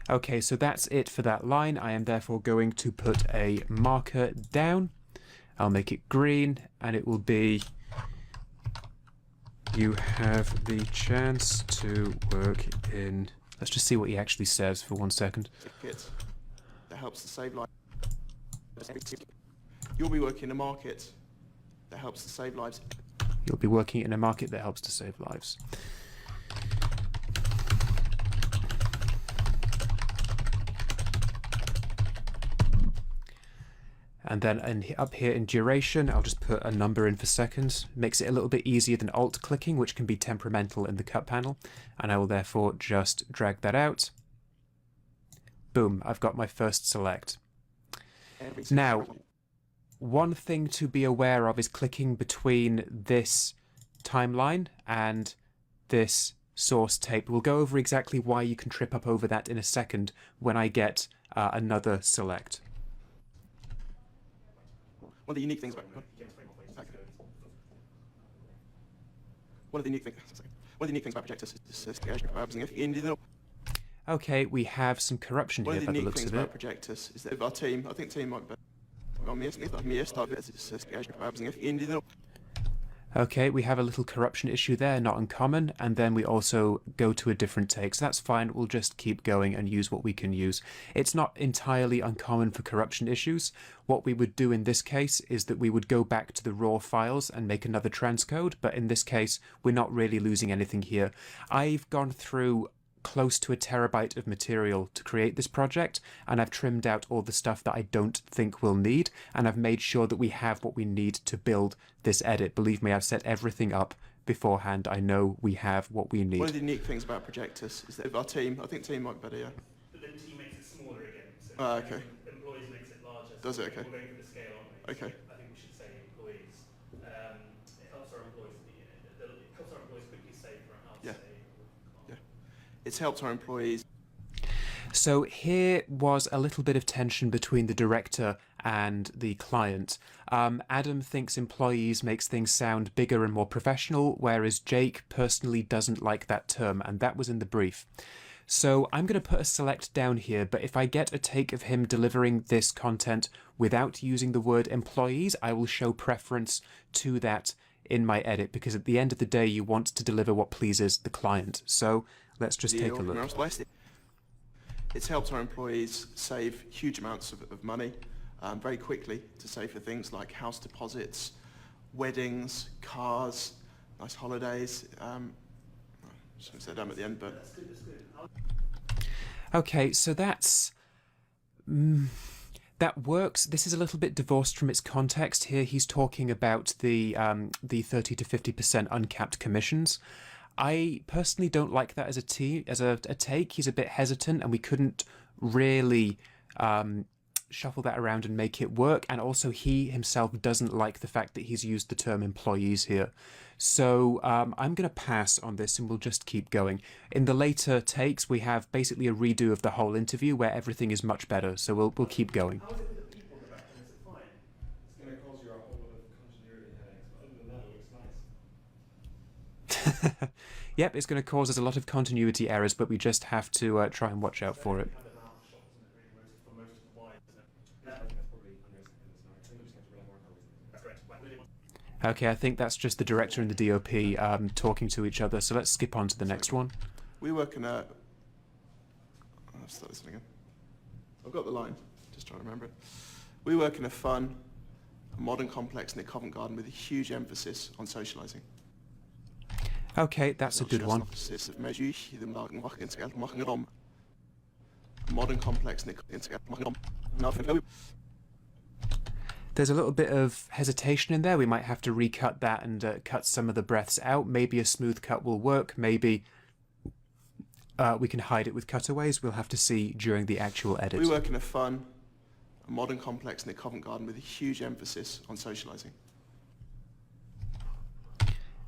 Okay, so that's it for that line. I am therefore going to put a marker down. I'll make it green, and it will be, you have the chance to work in... Let's just see what he actually says for 1 second. That helps to save lives. You'll be working in a market that helps to save lives. You'll be working in a market that helps to save lives. And then up here in duration, I'll just put a number in for seconds. Makes it a little bit easier than alt clicking, which can be temperamental in the cut panel. And I will therefore just drag that out. Boom, I've got my first select. Now, one thing to be aware of is clicking between this timeline and this source tape. We'll go over exactly why you can trip up over that in a second when I get another select. One of the unique things about projectors is okay, we have some corruption here by the looks of it. Projectors is that our team, I think team might be okay, we have a little corruption issue there, not uncommon, and then we also go to a different take, so that's fine. We'll just keep going and use what we can use. It's not entirely uncommon for corruption issues. What we would do in this case is that we would go back to the raw files and make another transcode, but in this case, we're not really losing anything here. I've gone through close to 1 terabyte of material to create this project, and I've trimmed out all the stuff that I don't think we'll need, and I've made sure that we have what we need to build this edit. Believe me, I've set everything up beforehand. I know we have what we need. One of the unique things about projectors is that our team, I think team might be better, yeah. But then team makes it smaller again. So okay. Employees makes it larger. Does it? Okay. We're going for the scale, aren't we? Okay. So I think we should say employees. It helps our employees. It helps our employees quickly save for how to Yeah. say. It's helped our employees. So here was a little bit of tension between the director and the client. Adam thinks employees makes things sound bigger and more professional, whereas Jake personally doesn't like that term, and that was in the brief. So I'm going to put a select down here, but if I get a take of him delivering this content without using the word employees, I will show preference to that in my edit, because at the end of the day, you want to deliver what pleases the client. So let's just take a look. It's helped our employees save huge amounts of money very quickly to save for things like house deposits, weddings, cars, nice holidays. Shouldn't have said them at the end, but... Okay, so that's... that works. This is a little bit divorced from its context. Here he's talking about the 30 to 50% uncapped commissions. I personally don't like that as a take. He's a bit hesitant, and we couldn't really shuffle that around and make it work. And also he himself doesn't like the fact that he's used the term employees here. So I'm going to pass on this, and we'll just keep going. In the later takes, we have basically a redo of the whole interview where everything is much better. So we'll keep going. How is it with the people in the back? Is it fine? It's going to cause you a whole lot of continuity headaches, but other than that, it looks nice. Yep, it's going to cause us a lot of continuity errors, but we just have to try and watch out for it. Okay, I think that's just the director and the DOP talking to each other, so let's skip on to the next one. We work in a... I'll start this again. I've got the line, just trying to remember it. We work in a fun, modern complex near Covent Garden with a huge emphasis on socialising. Okay, that's a good one. Modern complex near There's a little bit of hesitation in there. We might have to recut that and cut some of the breaths out. Maybe a smooth cut will work. Maybe we can hide it with cutaways. We'll have to see during the actual edit. We work in a fun, modern complex near Covent Garden with a huge emphasis on socialising.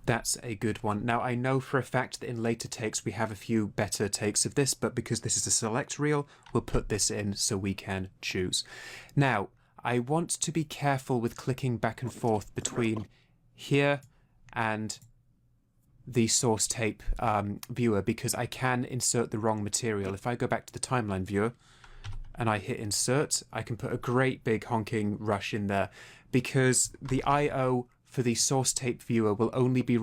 That's a good one. Now, I know for a fact that in later takes we have a few better takes of this, but because this is a select reel, we'll put this in so we can choose. Now, I want to be careful with clicking back and forth between here and the source tape viewer because I can insert the wrong material. If I go back to the timeline viewer and I hit insert, I can put a great big honking rush in there because the I/O for the source tape viewer will only be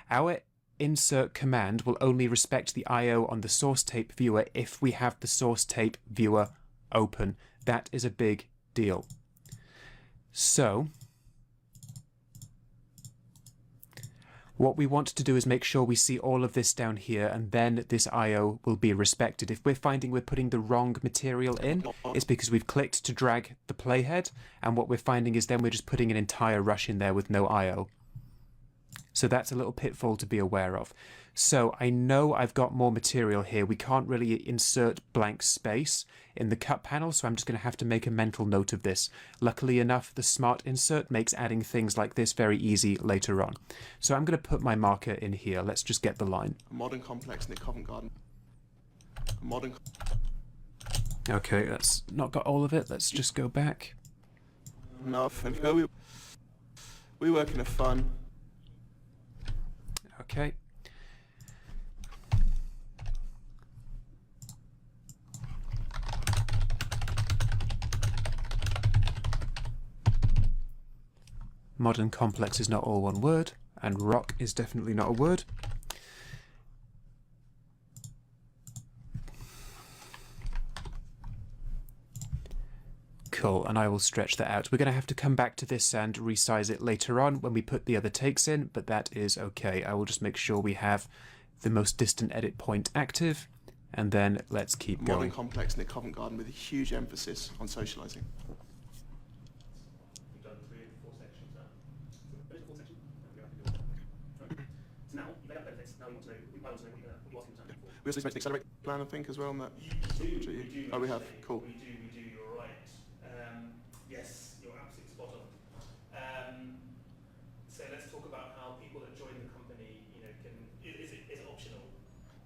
our insert command will only respect the I/O on the source tape viewer if we have the source tape viewer open. That is a big deal. So what we want to do is make sure we see all of this down here, and then this I/O will be respected. If we're finding we're putting the wrong material in, it's because we've clicked to drag the playhead, and what we're finding is then we're just putting an entire rush in there with no I/O. So that's a little pitfall to be aware of. So I know I've got more material here. We can't really insert blank space in the cut panel, so I'm just going to have to make a mental note of this. Luckily enough, the Smart Insert makes adding things like this very easy later on. So I'm going to put my marker in here. Let's just get the line. A modern complex near Covent Garden. A modern... Okay, that's not got all of it. Let's just go back. Enough. And we work in a fun... Okay. Modern complex is not all one word, and rock is definitely not a word. Cool, and I will stretch that out. We're going to have to come back to this and resize it later on when we put the other takes in, but that is okay. I will just make sure we have the most distant edit point active, and then let's keep going. Modern complex near Covent Garden with a huge emphasis on socialising. We've done 3 or 4 sections now. So, 4 sections? Right. So now, you've laid out benefits. Now we want to know, I want to know what you're asking for. We also need to make an accelerate plan, I think, as well on that. We do. Oh, we have. Cool. We do, you're right. Yes, you're absolutely spot on. So let's talk about how people that join the company, is it optional?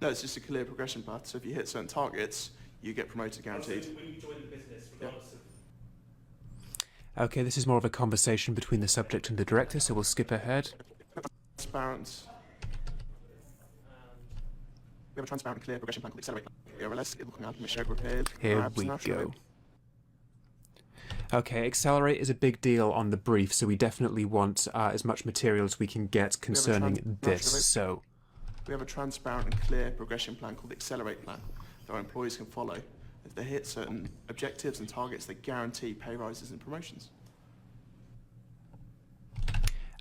No, it's just a clear progression path. So if you hit certain targets, you get promoted guaranteed. So when you join the business, regardless of... Okay, this is more of a conversation between the subject and the director, so we'll skip ahead. Transparent. We have a transparent and clear progression plan called Accelerate Plan. ERLS, looking at mission repairs. Here we go. Okay, Accelerate is a big deal on the brief, so we definitely want as much material as we can get concerning this. So we have a transparent and clear progression plan called the Accelerate Plan that our employees can follow. If they hit certain objectives and targets, they guarantee pay rises and promotions.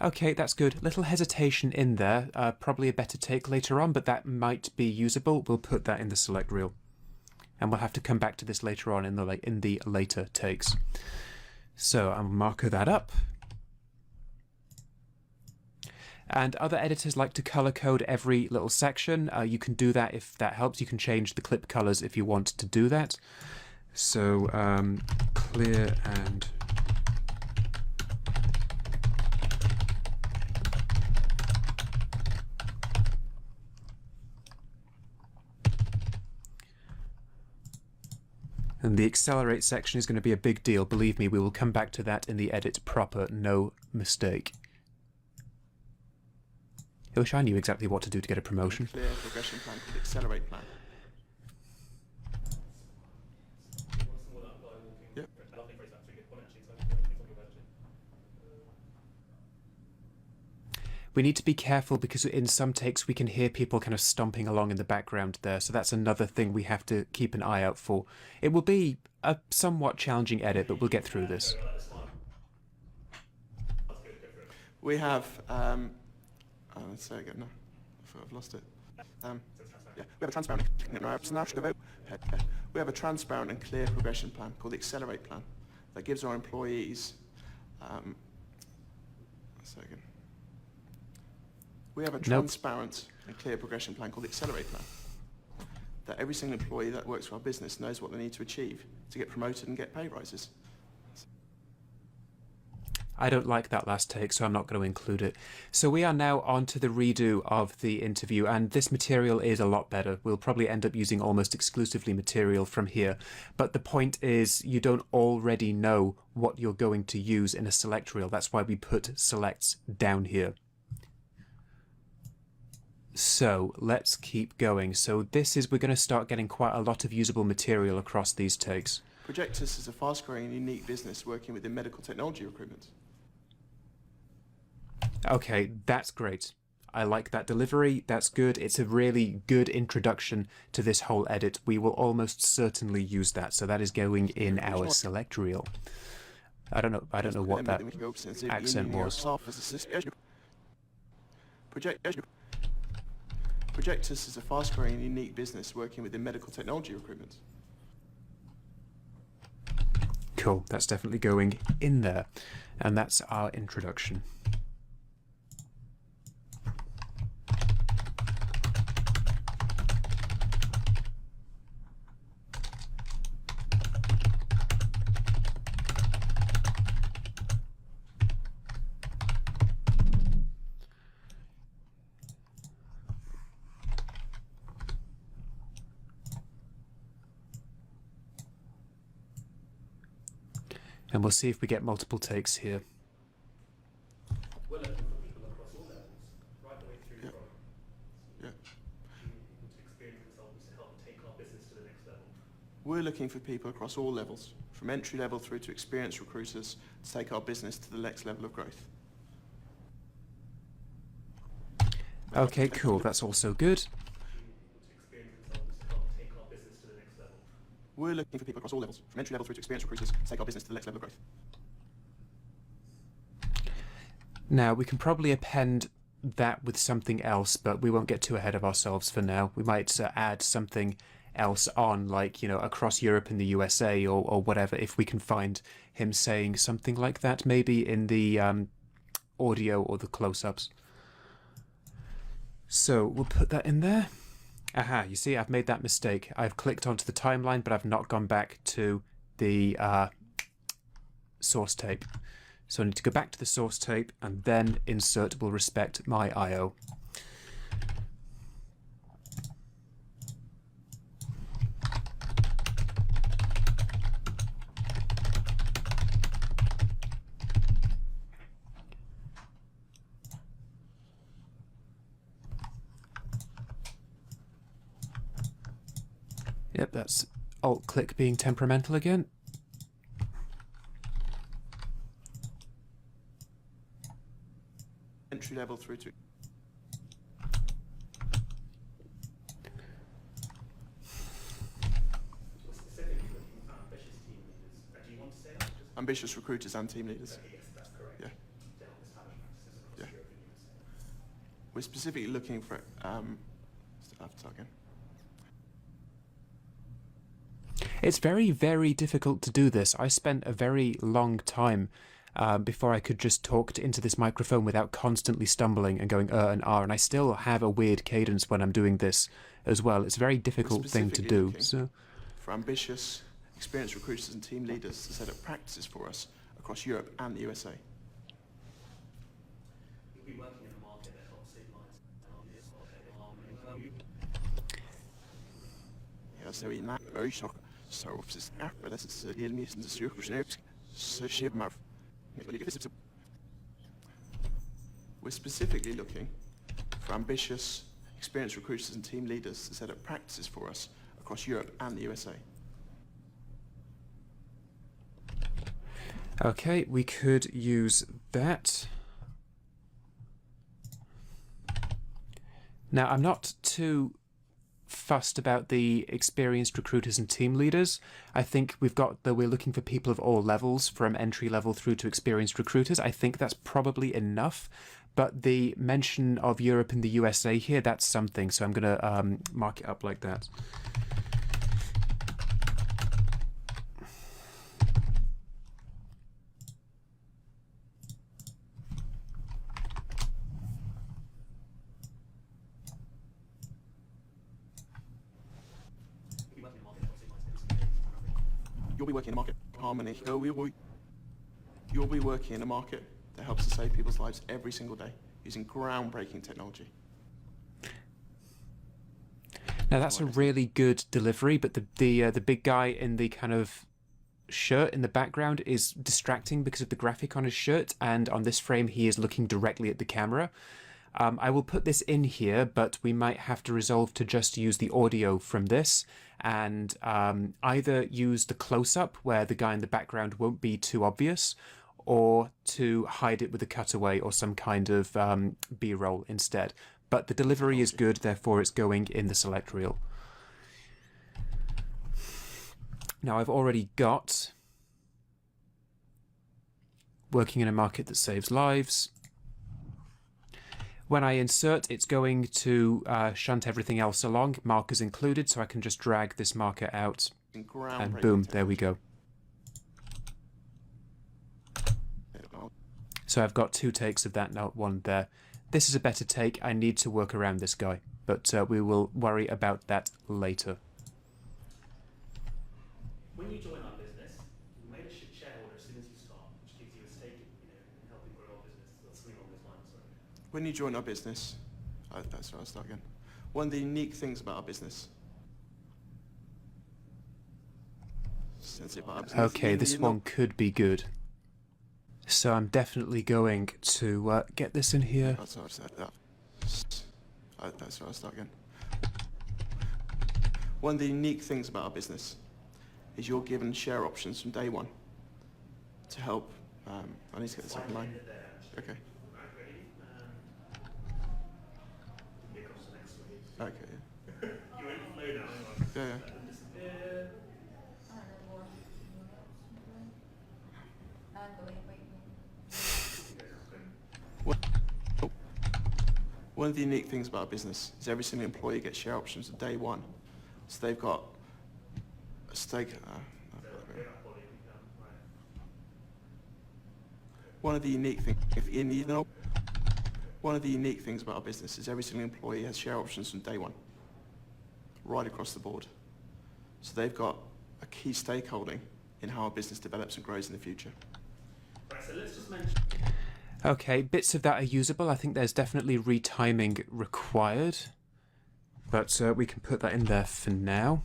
okay, that's good. Little hesitation in there. Probably a better take later on, but that might be usable. We'll put that in the select reel. And we'll have to come back to this later on in the later takes. So I'll marker that up. And other editors like to color code every little section. You can do that if that helps. You can change the clip colors if you want to do that. So clear and the accelerate section is going to be a big deal. Believe me, we will come back to that in the edit proper, no mistake. I wish I knew exactly what to do to get a promotion. Clear progression plan called the Accelerate Plan. Yeah. We need to be careful because in some takes we can hear people kind of stomping along in the background there, so that's another thing we have to keep an eye out for. It will be a somewhat challenging edit, but we'll get through this. We have, let's say again, no, I've lost it. Yeah, we have a transparent, we have a transparent and clear progression plan called the Accelerate Plan that gives our employees, we have a transparent and clear progression plan called the Accelerate Plan that every single employee that works for our business knows what they need to achieve to get promoted and get pay rises. I don't like that last take, so I'm not going to include it. So we are now on to the redo of the interview, and this material is a lot better. We'll probably end up using almost exclusively material from here. But the point is, you don't already know what you're going to use in a select reel. That's why we put selects down here. So let's keep going. So we're going to start getting quite a lot of usable material across these takes. Projectus is a fast-growing and unique business working within medical technology recruitment. Okay, that's great. I like that delivery. That's good. It's a really good introduction to this whole edit. We will almost certainly use that. So that is going in our select reel. I don't know what that accent was. Projectus is a fast-growing and unique business working within medical technology recruitment. Cool. That's definitely going in there. And that's our introduction. And we'll see if we get multiple takes here. We're looking for people across all levels, right the way through from people to experienced consultants to help take our business to the next level. We're looking for people across all levels, from entry level through to experienced recruiters, to take our business to the next level of growth. Okay, cool. That's also good. We're looking for people across all levels, from entry level through to experienced recruiters, to take our business to the next level of growth. Now, we can probably append that with something else, but we won't get too ahead of ourselves for now. We might add something else on, like, across Europe and the USA or whatever, if we can find him saying something like that, maybe in the audio or the close-ups. So we'll put that in there. Aha, you see, I've made that mistake. I've clicked onto the timeline, but I've not gone back to the source tape. So I need to go back to the source tape and then insert will respect my IO. Yep, that's alt-click being temperamental again. Entry level through to... Ambitious recruiters and team leaders. Yes, that's correct. Yeah. To help establish practices across Yeah. Europe and USA. We're specifically looking for... start again. It's very, very difficult to do this. I spent a very long time before I could just talk into this microphone without constantly stumbling and going and R, and I still have a weird cadence when I'm doing this as well. It's a very difficult thing to do. So, for ambitious, experienced recruiters and team leaders to set up practices for us across Europe and the USA. You'll be working in a market that helps save lives. Ja, så vi nær øysak, så oppsis er, det er helt mye styrkosnøvsk, så skjer man. We're specifically looking for ambitious, experienced recruiters and team leaders to set up practices for us across Europe and the USA. okay, we could use that. Now, I'm not too fussed about the experienced recruiters and team leaders. I think we've got that we're looking for people of all levels, from entry level through to experienced recruiters. I think that's probably enough. But the mention of Europe and the USA here, that's something. So I'm going to mark it up like that. You'll be working in a market, harmony. You'll be working in a market that helps to save people's lives every single day using groundbreaking technology. Now that's a really good delivery, but the big guy in the kind of shirt in the background is distracting because of the graphic on his shirt, and on this frame he is looking directly at the camera. I will put this in here, but we might have to resolve to just use the audio from this and either use the close-up where the guy in the background won't be too obvious, or to hide it with a cutaway or some kind of B-roll instead. But the delivery is good, therefore it's going in the select reel. Now I've already got working in a market that saves lives. When I insert, it's going to shunt everything else along, markers included, so I can just drag this marker out, and boom, there we go. So I've got 2 takes of that, not 1 there. This is a better take. I need to work around this guy, but we will worry about that later. When you join our business, you made a shareholder as soon as you start, which gives you a stake, in helping grow our business. That's something along those lines, sorry. When you join our business, that's right, I'll start again. One of the unique things about our business. Okay, this one could be good. So I'm definitely going to get this in here. That's right, I'll start again. One of the unique things about our business is you're given share options from day one to help. I need to get this up in line. Okay. Okay. You're in flow now. Yeah. One of the unique things about our business is every single employee gets share options at day one. So they've got a stake. One of the unique things about our business is every single employee has share options from day one, right across the board. So they've got a key stakeholding in how our business develops and grows in the future. Right, so let's just mention. Okay, bits of that are usable. I think there's definitely retiming required, but we can put that in there for now.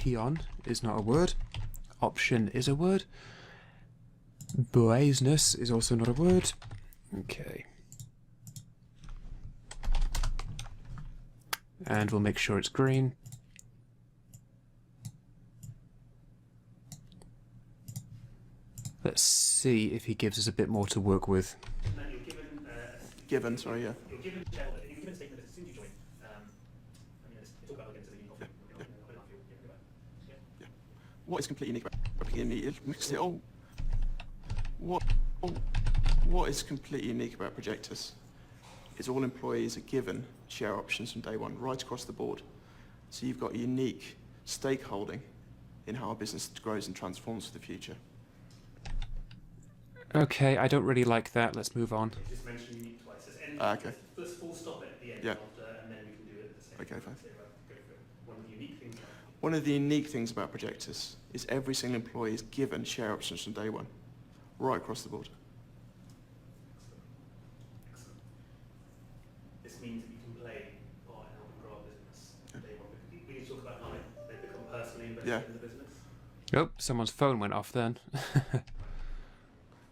Option is not a word. Option is a word. Blazeness is also not a word. Okay. And we'll make sure it's green. Let's see if he gives us a bit more to work with. You're Given, sorry, yeah. You're given shareholder. You're given a statement as soon as you join. Let's talk about again to the unique. Yeah. What is completely unique about What is completely unique about Projectus is all employees are given share options from day one, right across the board. So you've got a unique stakeholding in how our business grows and transforms for the future. Okay, I don't really like that. Let's move on. Just mention unique twice. Okay. Let's full stop it at the end. Yeah. After, and then we can do it at the same Okay, time. fine. So, go for it. One of the unique things about Projectus is every single employee is given share options from day one, right across the board. Excellent. This means that you can play part in helping grow our business. Yeah. Day one. We need to talk about how they become personally invested Yeah. in the business. Oh, someone's phone went off then.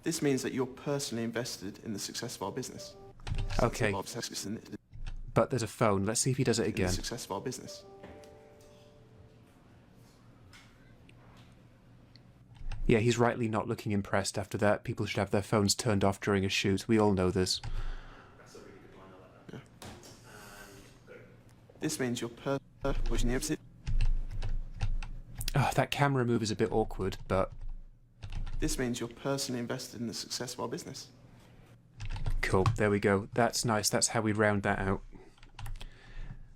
This means that you're personally invested in the success of our business. Okay. But there's a phone. Let's see if he does it The again. success of our business. Yeah, he's rightly not looking impressed after that. People should have their phones turned off during a shoot. We all know this. That's a really good line. I like that. Yeah. And go. This means you're Oh, that camera move is a bit awkward, but This means you're personally invested in the success of our business. cool. There we go. That's nice. That's how we round that out.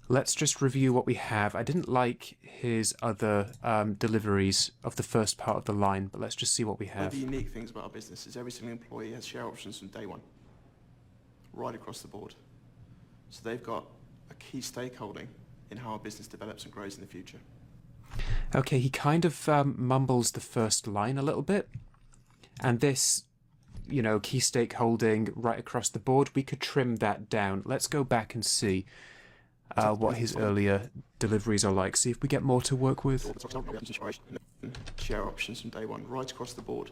Let's just review what we have. I didn't like his other deliveries of the first part of the line, but let's just see what we One of have. the unique things about our business is every single employee has share options from day one, right across the board. So they've got a key stakeholding in how our business develops and grows in the future. Okay, he kind of mumbles the first line a little bit, and this key stakeholding right across the board. We could trim that down. Let's go back and see what his earlier deliveries are like. See if we get more to work with. Share options from day one, right across the board.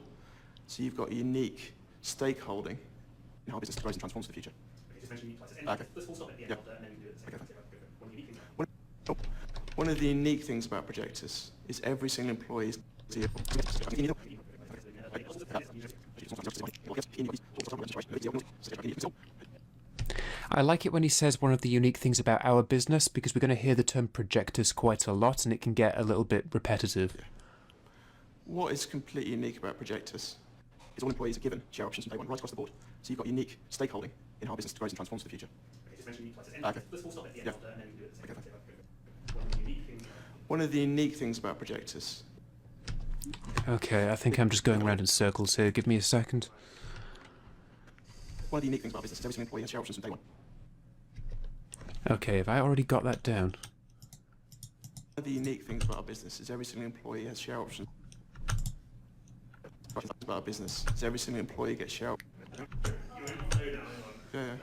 So you've got unique stakeholding in how business grows and transforms for the future. Okay. One of the unique things about Projectus is every single employee is I like it when he says one of the unique things about our business, because we're going to hear the term Projectus quite a lot and it can get a little bit repetitive. Yeah. What is completely unique about Projectus is all employees are given share options from day one, right across the board. So you've got unique stakeholding in how business grows and transforms for the future. Okay. Yeah. One of the unique things about Projectus. Okay, I think I'm just going around in circles here. Give me a second. One of the unique things about business is every single employee has share options from day one. Okay, have I already got that down? One of the unique things about our business is every single employee has share options. About our business is every single employee gets share options. Yeah.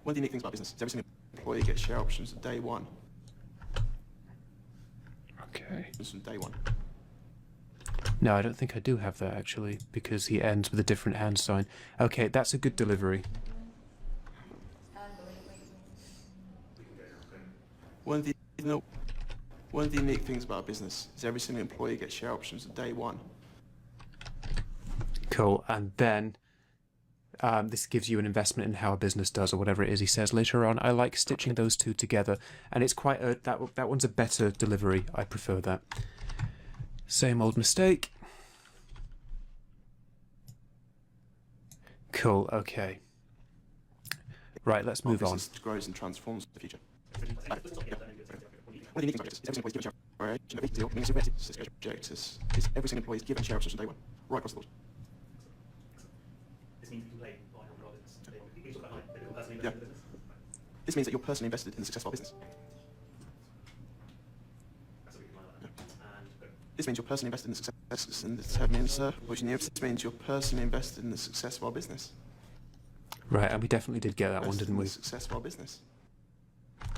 One of the unique things about business is every single employee gets share options from day one. Okay. From day one. No, I don't think I do have that actually, because he ends with a different hand sign. Okay, that's a good delivery. One of the unique things about our business is every single employee gets share options from day one. Cool, and then this gives you an investment in how a business does, or whatever it is he says later on. I like stitching those two together, and it's quite that one's a better delivery. I prefer that. Same old mistake. Cool, okay. Right, let's move on. Business grows and transforms the future. One of the unique things about Projectus is every single employee is given share options from day one, right across the board. This means you can play by your products. You can talk about how people personally Yeah. invest in the business. This means that you're personally invested in the success of our business. That's what we can like that. And This means you're personally invested in the success and this means you're personally invested in the success of our business. Right, and we definitely did get that one, didn't we? The success of our business.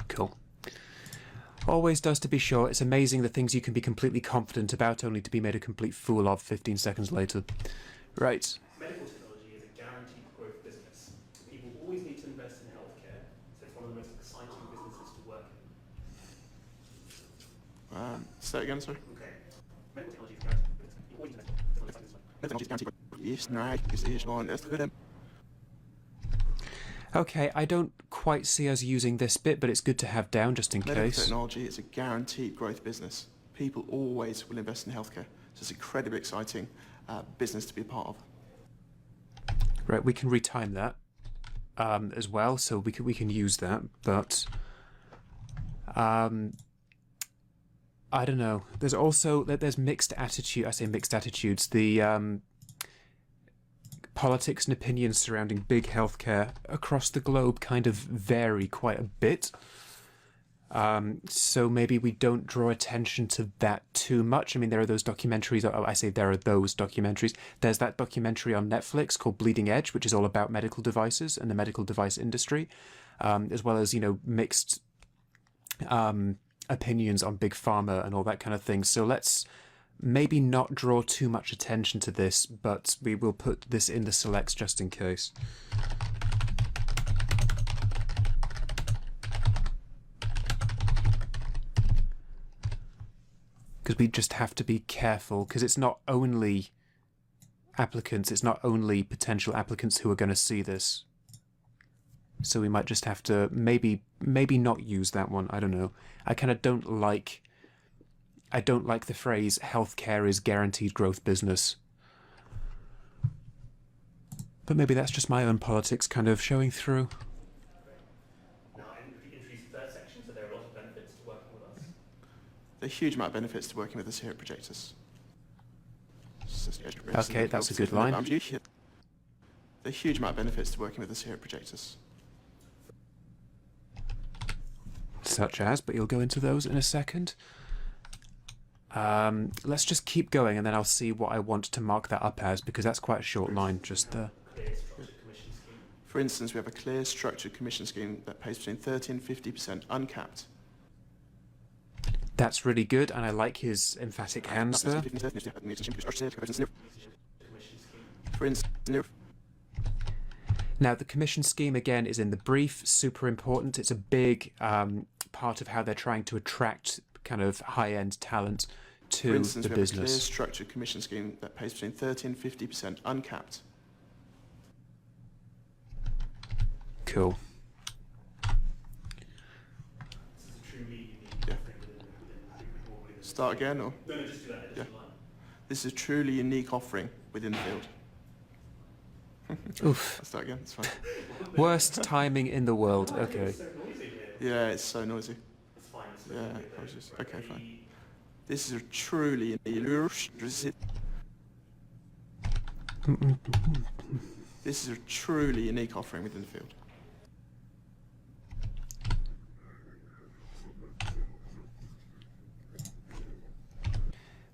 Cool. Always does, to be sure. It's amazing the things you can be completely confident about, only to be made a complete fool of 15 seconds later. Right. medical technology is a guaranteed growth business. People always need to invest in healthcare, so it's one of the most exciting businesses to work in. Say it again, sorry. Okay. Medical technology is a guaranteed business. People always invest in Technology is guaranteed. Yes, no, yes, on. That's good. Okay, I don't quite see us using this bit, but it's good to have down just in Medical case. technology is a guaranteed growth business. People always will invest in healthcare. So it's an incredibly exciting business to be a part of. Right, we can retime that as well, so we can use that, but I don't know. There's mixed attitude. I say mixed attitudes. The politics and opinions surrounding big healthcare across the globe kind of vary quite a bit. So maybe we don't draw attention to that too much. I mean, there are those documentaries. I say there are those documentaries. There's that documentary on Netflix called Bleeding Edge, which is all about medical devices and the medical device industry, as well as, mixed opinions on big pharma and all that kind of thing. So let's maybe not draw too much attention to this, but we will put this in the selects just in case. Because we just have to be careful, because it's not only applicants, it's not only potential applicants who are going to see this. So we might just have to maybe not use that one. I don't know. I kind of don't like the phrase healthcare is guaranteed growth business. But maybe that's just my own politics kind of showing through. Now, I introduced the third section, so there are a lot of benefits to working with us. There's a huge amount of benefits to working with us here at Projectus. Okay, that's a good line. There's a huge amount of benefits to working with us here at Projectus. Such as, but you'll go into those in a second. Let's just keep going, and then I'll see what I want to mark that up as, because that's quite a short line just there. Clear structured commission scheme. For instance, we have a clear structured commission scheme that pays between 30 and 50% uncapped. That's really good, and I like his emphatic hands there. For instance, Now, the commission scheme, again, is in the brief, super important. It's a big part of how they're trying to attract kind of high-end talent for to instance, the we have a clear business. structured commission scheme that pays between 30 and 50% uncapped. Cool. This is a truly unique Yeah. offering within normally the- Start again, or? No, just do that Yeah. additional line. This is a truly unique offering within the field. Oof. I'll start again, it's fine. Worst timing in the world. Okay. It's so noisy here. Yeah, it's so noisy. It's fine. It's Yeah, really I was good, just- though. okay, fine. The- This is a truly This is a truly unique offering within the field.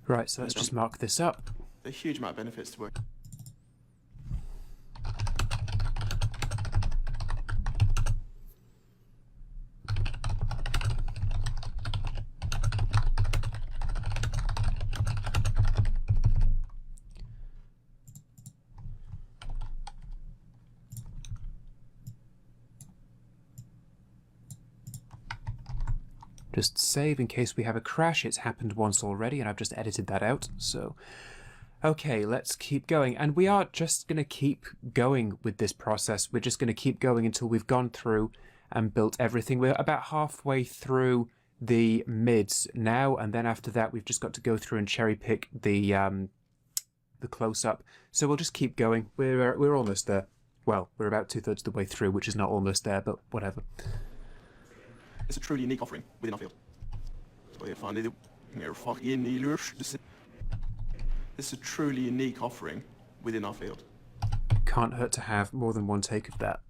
Right, so let's just mark this up. There are a huge amount of benefits to work. Just save in case we have a crash. It's happened once already, and I've just edited that out. So, okay, let's keep going. And we are just going to keep going with this process. We're just going to keep going until we've gone through and built everything. We're about halfway through the mids now, and then after that, we've just got to go through and cherry pick the close-up. So we'll just keep going. We're almost there. Well, we're about 2/3 of the way through, which is not almost there, but whatever. It's a truly unique offering within our field. This is a truly unique offering within our field. Can't hurt to have more than one take of that.